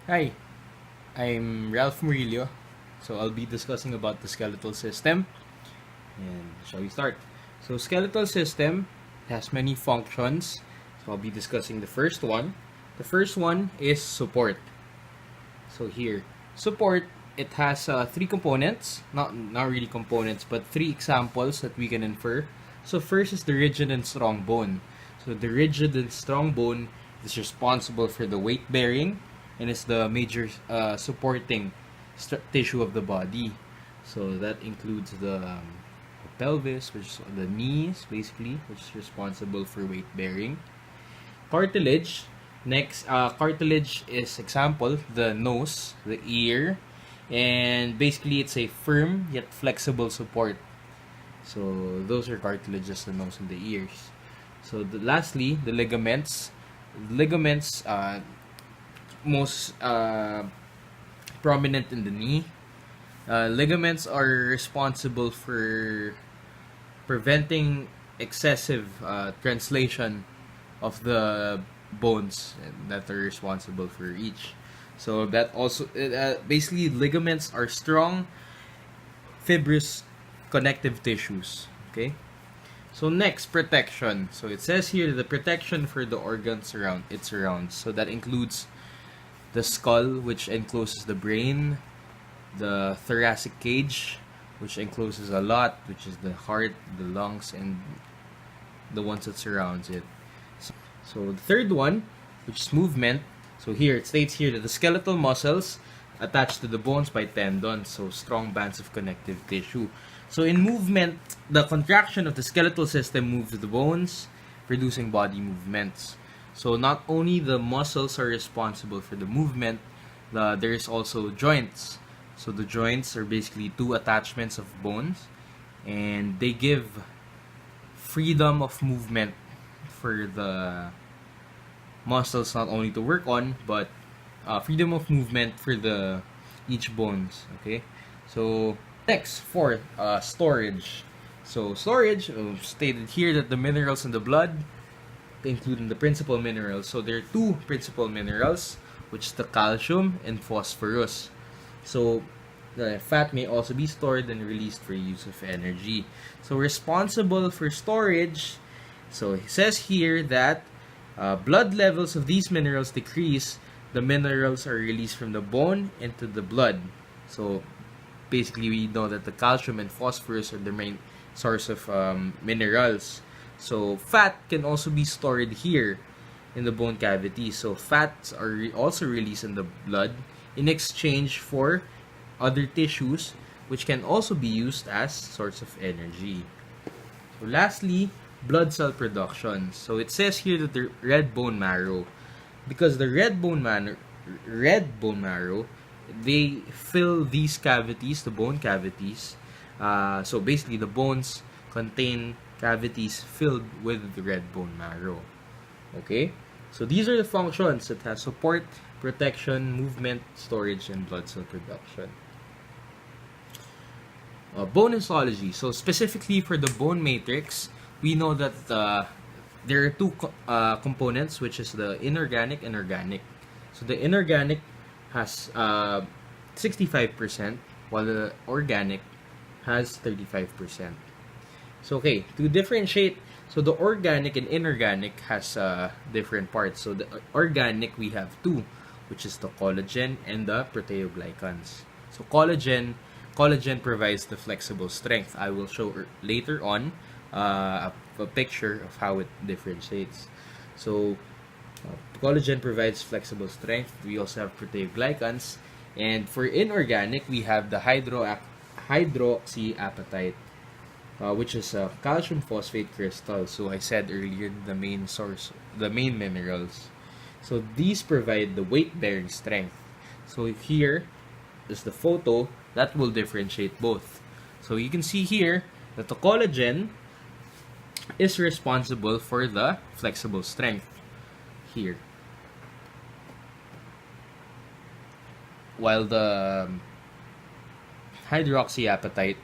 Hi, I'm Ralph Murillo. So I'll be discussing about the skeletal system. And shall we start? So skeletal system has many functions. So I'll be discussing the first one. The first one is support. So here, support, it has three components. Not really components, but three examples that we can infer. So first is the rigid and strong bone. So the rigid and strong bone is responsible for the weight bearing and is the major supporting tissue of the body. So that includes the pelvis, which is the knees, basically, which is responsible for weight bearing. Cartilage. Next, cartilage is example the nose, the ear, and basically it's a firm yet flexible support. So those are cartilages, the nose and the ears. So lastly, the ligaments. Ligaments, most prominent in the knee. Ligaments are responsible for preventing excessive translation of the bones that are responsible for each. So that also basically ligaments are strong, fibrous connective tissues. Okay. So next, protection. So it says here the protection for the organs around it surrounds. So that includes the skull, which encloses the brain, the thoracic cage, which encloses a lot, which is the heart, the lungs, and the ones that surrounds it. So the third one, which is movement. So here it states here that the skeletal muscles attached to the bones by tendons, so strong bands of connective tissue. So in movement, the contraction of the skeletal system moves the bones, producing body movements. So not only the muscles are responsible for the movement, there is also joints. So the joints are basically two attachments of bones, and they give freedom of movement for the muscles not only to work on, but freedom of movement for the each bones. Okay, so next, fourth, storage. So storage, stated here that the minerals in the blood, including the principal minerals. So there are two principal minerals, which is the calcium and phosphorus. So the fat may also be stored and released for use of energy. So responsible for storage. So it says here that blood levels of these minerals decrease. The minerals are released from the bone into the blood. So basically, we know that the calcium and phosphorus are the main source of minerals. So fat can also be stored here in the bone cavity. So fats are also released in the blood in exchange for other tissues, which can also be used as source of energy. So lastly, blood cell production. So it says here that the red bone marrow, because the red bone marrow, they fill these cavities, the bone cavities. So basically, the bones contain cavities filled with the red bone marrow. Okay, so these are the functions that has support, protection, movement, storage, and blood cell production. Bone histology. So specifically for the bone matrix, we know that there are two components, which is the inorganic and organic. So the inorganic has 65%, while the organic has 35%. So okay, to differentiate, so the organic and inorganic has different parts. So the organic, we have two, which is the collagen and the proteoglycans. So collagen provides the flexible strength. I will show later on a picture of how it differentiates. So collagen provides flexible strength. We also have proteoglycans, and for inorganic, we have the hydroxyapatite, which is a calcium phosphate crystal. So I said earlier, the main source, the main minerals. So these provide the weight-bearing strength. So here is the photo that will differentiate both. So you can see here that the collagen is responsible for the flexible strength here, while the hydroxyapatite,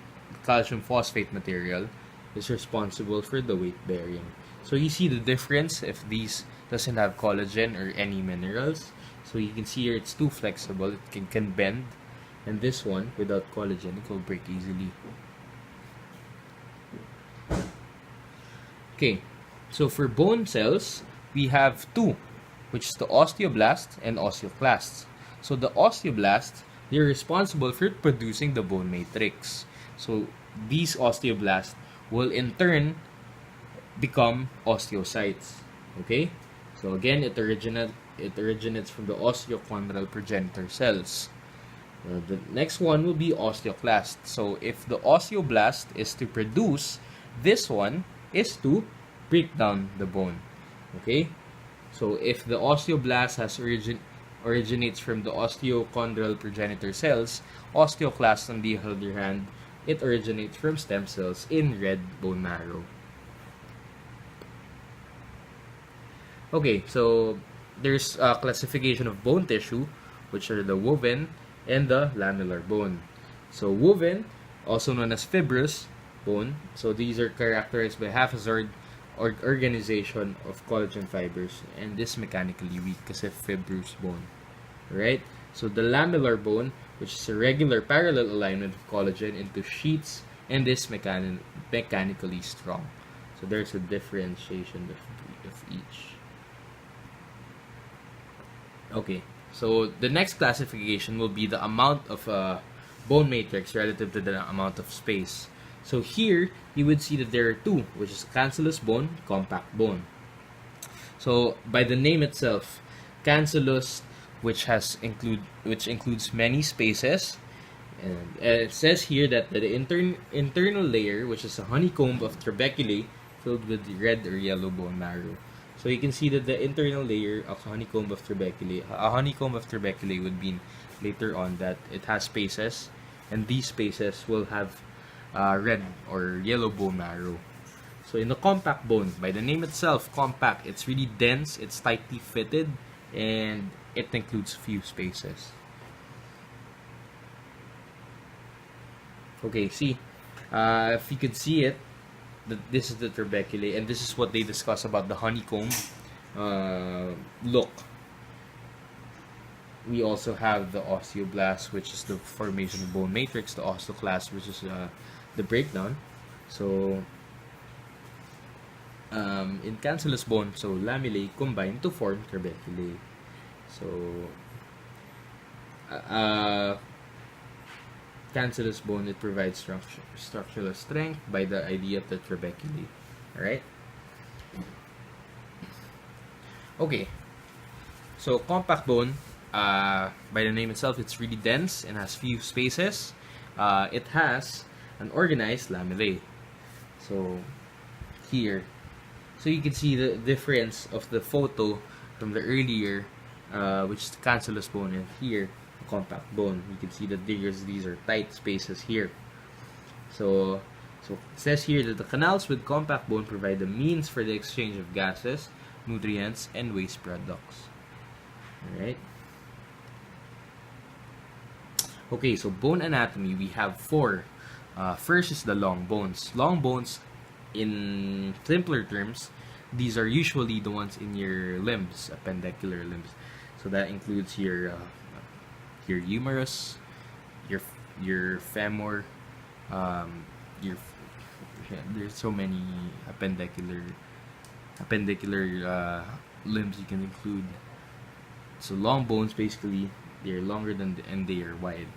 calcium phosphate material, is responsible for the weight bearing. So you see the difference if these doesn't have collagen or any minerals. So you can see here it's too flexible. It can bend. And this one, without collagen, it will break easily. Okay, so for bone cells, we have two, which is the osteoblast and osteoclasts. So the osteoblasts, they're responsible for producing the bone matrix. So these osteoblasts will in turn become osteocytes. Okay? So again, it originates from the osteochondral progenitor cells. The next one will be osteoclast. So if the osteoblast is to produce, this one is to break down the bone. Okay? So if the osteoblast originates from the osteochondral progenitor cells, osteoclast on the other hand, it originates from stem cells in red bone marrow. Okay, so there's a classification of bone tissue, which are the woven and the lamellar bone. So woven, also known as fibrous bone, so these are characterized by haphazard organization of collagen fibers, and this mechanically weak kasi fibrous bone. Right? So the lamellar bone, which is a regular parallel alignment of collagen into sheets, and this mechanically strong. So there's a differentiation of each. Okay, so the next classification will be the amount of bone matrix relative to the amount of space. So here, you would see that there are two, which is cancellous bone, compact bone. So by the name itself, cancellous, which includes many spaces, and it says here that the internal layer, which is a honeycomb of trabeculae filled with red or yellow bone marrow. So you can see that the internal layer of honeycomb of trabeculae, a honeycomb of trabeculae would mean later on that it has spaces, and these spaces will have red or yellow bone marrow. So in the compact bone, by the name itself, compact, it's really dense, it's tightly fitted, and it includes few spaces. Okay, see, if you could see it, this is the trabeculae, and this is what they discuss about the honeycomb look. We also have the osteoblast, which is the formation of bone matrix, the osteoclast, which is the breakdown. So in cancellous bone, so lamellae combine to form trabeculae. So cancellous bone, it provides structural strength by the idea of the trabeculae. Alright? Okay. So compact bone, by the name itself, it's really dense and has few spaces. It has an organized lamellae. So here, so you can see the difference of the photo from the earlier, which is the cancellous bone, and here the compact bone. You can see that these are tight spaces here. So it says here that the canals with compact bone provide the means for the exchange of gases, nutrients, and waste products. Alright. Okay, so bone anatomy, we have four. First is the long bones. Long bones, in simpler terms, these are usually the ones in your limbs, appendicular limbs. So that includes your humerus, your femur, there's so many appendicular limbs you can include. So long bones, basically, they're longer and they are wide.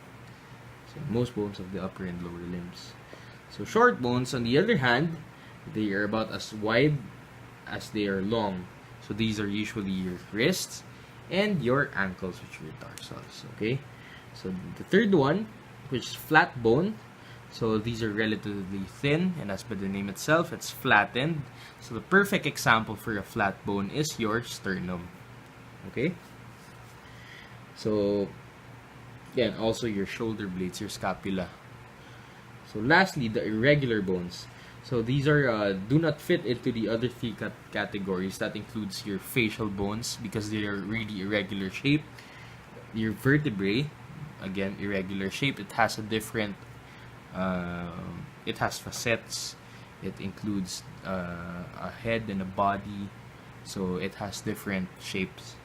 So most bones of the upper and lower limbs. So short bones, on the other hand, they are about as wide as they are long. So these are usually your wrists and your ankles, which are your tarsals. Okay. So the third one, which is flat bone. So these are relatively thin, and as by the name itself, it's flattened. So the perfect example for a flat bone is your sternum. Okay. So again, also your shoulder blades, your scapula. So lastly, the irregular bones. So these are do not fit into the other three categories. That includes your facial bones because they are really irregular shape. Your vertebrae, again, irregular shape. It has a different. It has facets. It includes a head and a body. So it has different shapes.